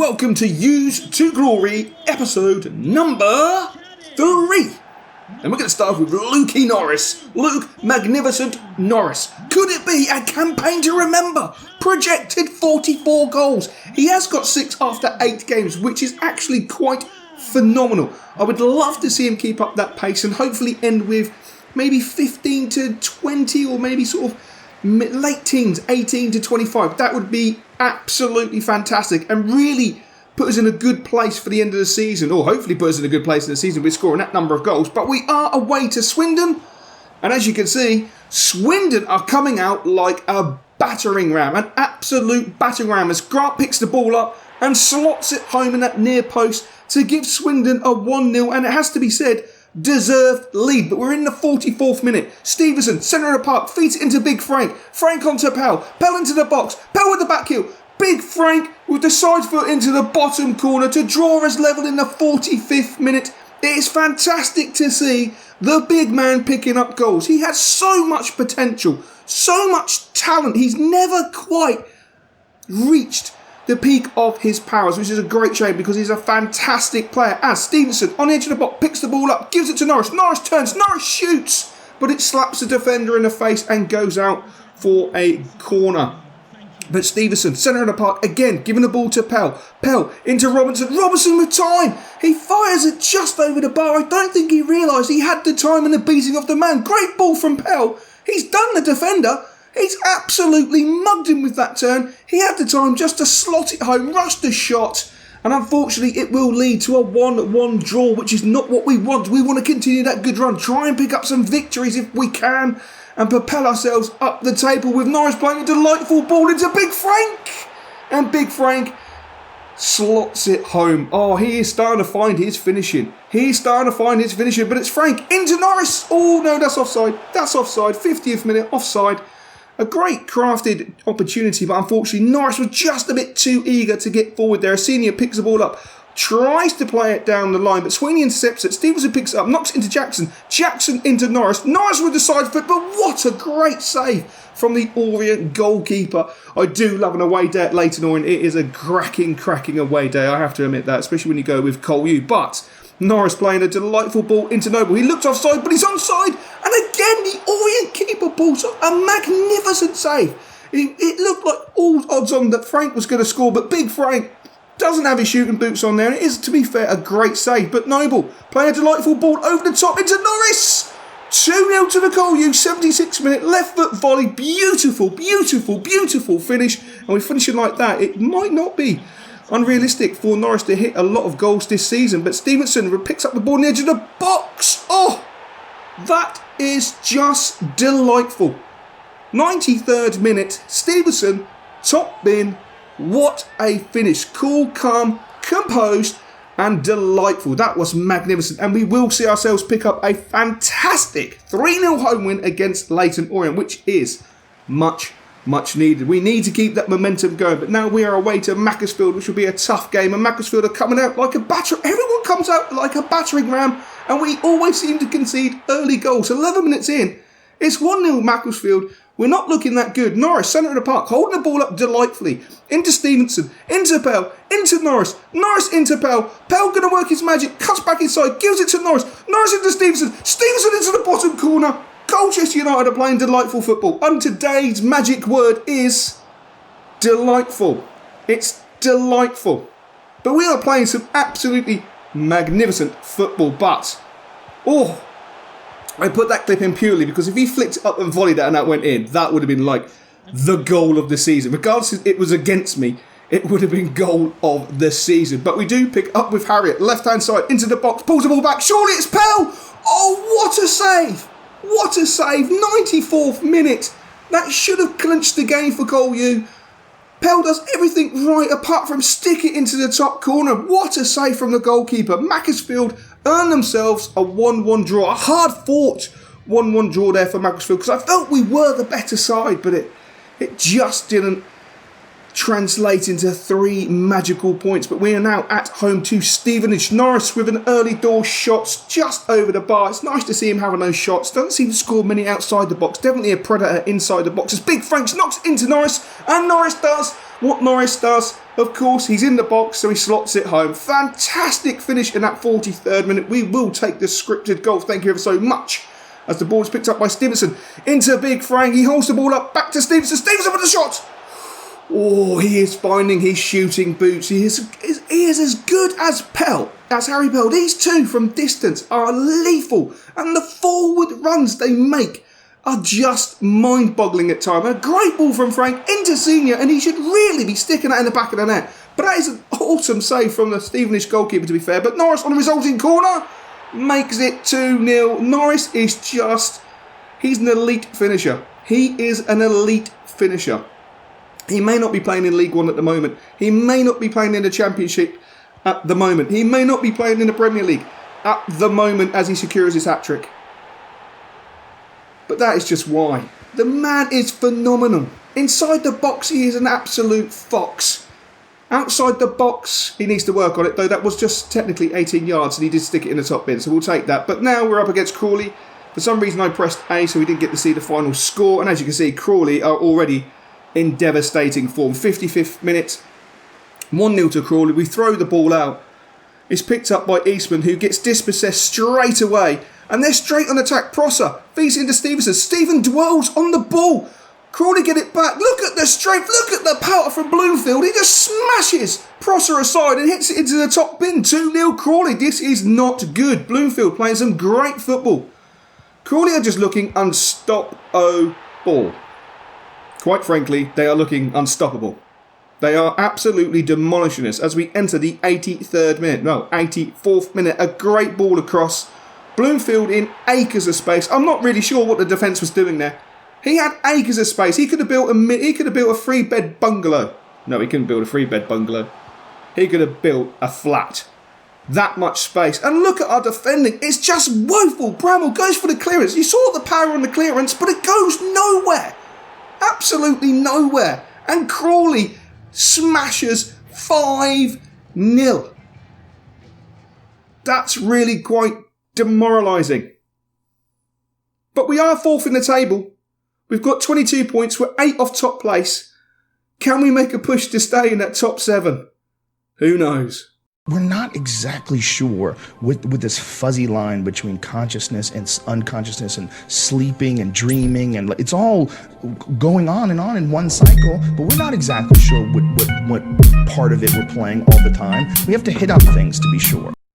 welcome to Use to Glory, episode number 3. And we're going to start with Lukey Norris. Luke Magnificent Norris. Could it be a campaign to remember? Projected 44 goals. He has got 6 after 8 games, which is actually quite phenomenal. I would love to see him keep up that pace and hopefully end with maybe 15 to 20 or maybe sort of late teens, 18 to 25. That would be absolutely fantastic and really put us in a good place for the end of the season, or hopefully put us in a good place in the season with scoring that number of goals. But we are away to Swindon, and as you can see, Swindon are coming out like a battering ram, an absolute battering ram, as Grant picks the ball up and slots it home in that near post to give Swindon a 1-0, and it has to be said, deserved lead. But we're in the 44th minute. Stevenson, centre of the park, feeds it into Big Frank. Frank onto Pell. Pell into the box. Pell with the back heel. Big Frank with the side foot into the bottom corner to draw us level in the 45th minute. It is fantastic to see the big man picking up goals. He has so much potential, so much talent. He's never quite reached the peak of his powers, which is a great shame because he's a fantastic player. As Stevenson on the edge of the box picks the ball up, gives it to Norris. Norris turns, Norris shoots, but it slaps the defender in the face and goes out for a corner. But Stevenson, centre of the park, again, giving the ball to Pell. Pell into Robinson. Robinson with time. He fires it just over the bar. I don't think he realised he had the time and the beating of the man. Great ball from Pell. He's done the defender. He's absolutely mugged him with that turn. He had the time just to slot it home, rush the shot. And unfortunately, it will lead to a 1-1 draw, which is not what we want. We want to continue that good run. Try and pick up some victories if we can. And propel ourselves up the table with Norris playing a delightful ball into Big Frank. And Big Frank slots it home. Oh, he is starting to find his finishing. But it's Frank into Norris. Oh, no, that's offside. 50th minute, offside. A great crafted opportunity, but unfortunately Norris was just a bit too eager to get forward there. A senior picks the ball up. Tries to play it down the line, but Sweeney intercepts it. Stevenson picks it up, knocks it into Jackson. Jackson into Norris. Norris with the side foot, but what a great save from the Orient goalkeeper. I do love an away day at Leyton Orient. It is a cracking away day, I have to admit that, especially when you go with Coolidge. But Norris playing a delightful ball into Noble. He looked offside, but he's onside. And again, the Orient keeper pulls off a magnificent save. It looked like all odds on that Frank was going to score, but Big Frank doesn't have his shooting boots on there, and it is, to be fair, a great save. But Noble playing a delightful ball over the top into Norris. 2-0 to the Coolidge, 76th minute, left foot volley. Beautiful finish. And we're finishing like that. It might not be unrealistic for Norris to hit a lot of goals this season, but Stevenson picks up the ball on the edge of the box. Oh, that is just delightful. 93rd minute, Stevenson, top bin. What a finish. Cool, calm, composed, and delightful. That was magnificent. And we will see ourselves pick up a fantastic 3-0 home win against Leyton Orient, which is much needed. We need to keep that momentum going. But now we are away to Macclesfield, which will be a tough game. And Macclesfield are coming out like a battering. Everyone comes out like a battering ram. And we always seem to concede early goals. 11 minutes in, it's 1-0 Macclesfield. We're not looking that good. Norris, centre of the park, holding the ball up delightfully. Into Stevenson, into Pell, into Norris. Norris into Pell. Pell going to work his magic, cuts back inside, gives it to Norris. Norris into Stevenson. Stevenson into the bottom corner. Colchester United are playing delightful football. And today's magic word is delightful. It's delightful. But we are playing some absolutely magnificent football. But, I put that clip in purely because if he flicked it up and volleyed it and that went in, that would have been like the goal of the season. Regardless if it was against me, it would have been goal of the season. But we do pick up with Harriet, left-hand side, into the box, pulls the ball back. Surely it's Pell! Oh, what a save! What a save! 94th minute. That should have clinched the game for Coolidge. Pell does everything right apart from stick it into the top corner. What a save from the goalkeeper. Macclesfield earn themselves a 1-1 draw. A hard-fought 1-1 draw there for Macclesfield because I felt we were the better side, but it just didn't translate into 3 magical points, but we are now at home to Stevenage. Norris with an early door shot just over the bar. It's nice to see him having those shots. Doesn't seem to score many outside the box. Definitely a predator inside the box. As Big Franks knocks into Norris, and Norris does what Norris does. Of course, he's in the box, so he slots it home. Fantastic finish in that 43rd minute. We will take the scripted goal. Thank you ever so much. As the ball is picked up by Stevenson into Big Frank. He holds the ball up back to Stevenson. Stevenson with the shot. Oh, he is finding his shooting boots. He is as good as Pell. That's Harry Pell. These two from distance are lethal. And the forward runs they make are just mind-boggling at times. A great ball from Frank into Senior, and he should really be sticking that in the back of the net. But that is an awesome save from the Stevenage goalkeeper, to be fair. But Norris on the resulting corner makes it 2-0. Norris is he's an elite finisher. He is an elite finisher. He may not be playing in League One at the moment. He may not be playing in the Championship at the moment. He may not be playing in the Premier League at the moment as he secures his hat-trick. But that is just why. The man is phenomenal. Inside the box, he is an absolute fox. Outside the box, he needs to work on it, though that was just technically 18 yards and he did stick it in the top bin, so we'll take that. But now we're up against Crawley. For some reason I pressed A, so we didn't get to see the final score. And as you can see, Crawley are already in devastating form. 55th minute, 1-0 to Crawley. We throw the ball out. It's picked up by Eastman, who gets dispossessed straight away. And they're straight on attack. Prosser feeds into Stevenson. Stephen dwells on the ball. Crawley get it back. Look at the strength. Look at the power from Bloomfield. He just smashes Prosser aside and hits it into the top bin. 2-0 Crawley. This is not good. Bloomfield playing some great football. Crawley are just looking unstoppable. Quite frankly, they are looking unstoppable. They are absolutely demolishing us as we enter the 83rd minute. No, 84th minute. A great ball across. Bloomfield in acres of space. I'm not really sure what the defence was doing there. He had acres of space. He could have built a 3-bed bungalow. No, he couldn't build a 3-bed bungalow. He could have built a flat. That much space. And look at our defending. It's just woeful. Bramall goes for the clearance. You saw the power on the clearance, but it goes nowhere. Absolutely nowhere. And Crawley smashes 5-0. That's really quite demoralising. But we are 4th in the table. We've got 22 points. We're 8 off top place. Can we make a push to stay in that top 7? Who knows? We're not exactly sure with this fuzzy line between consciousness and unconsciousness and sleeping and dreaming, and it's all going on in one cycle, but we're not exactly sure what part of it we're playing all the time. We have to hit on things to be sure.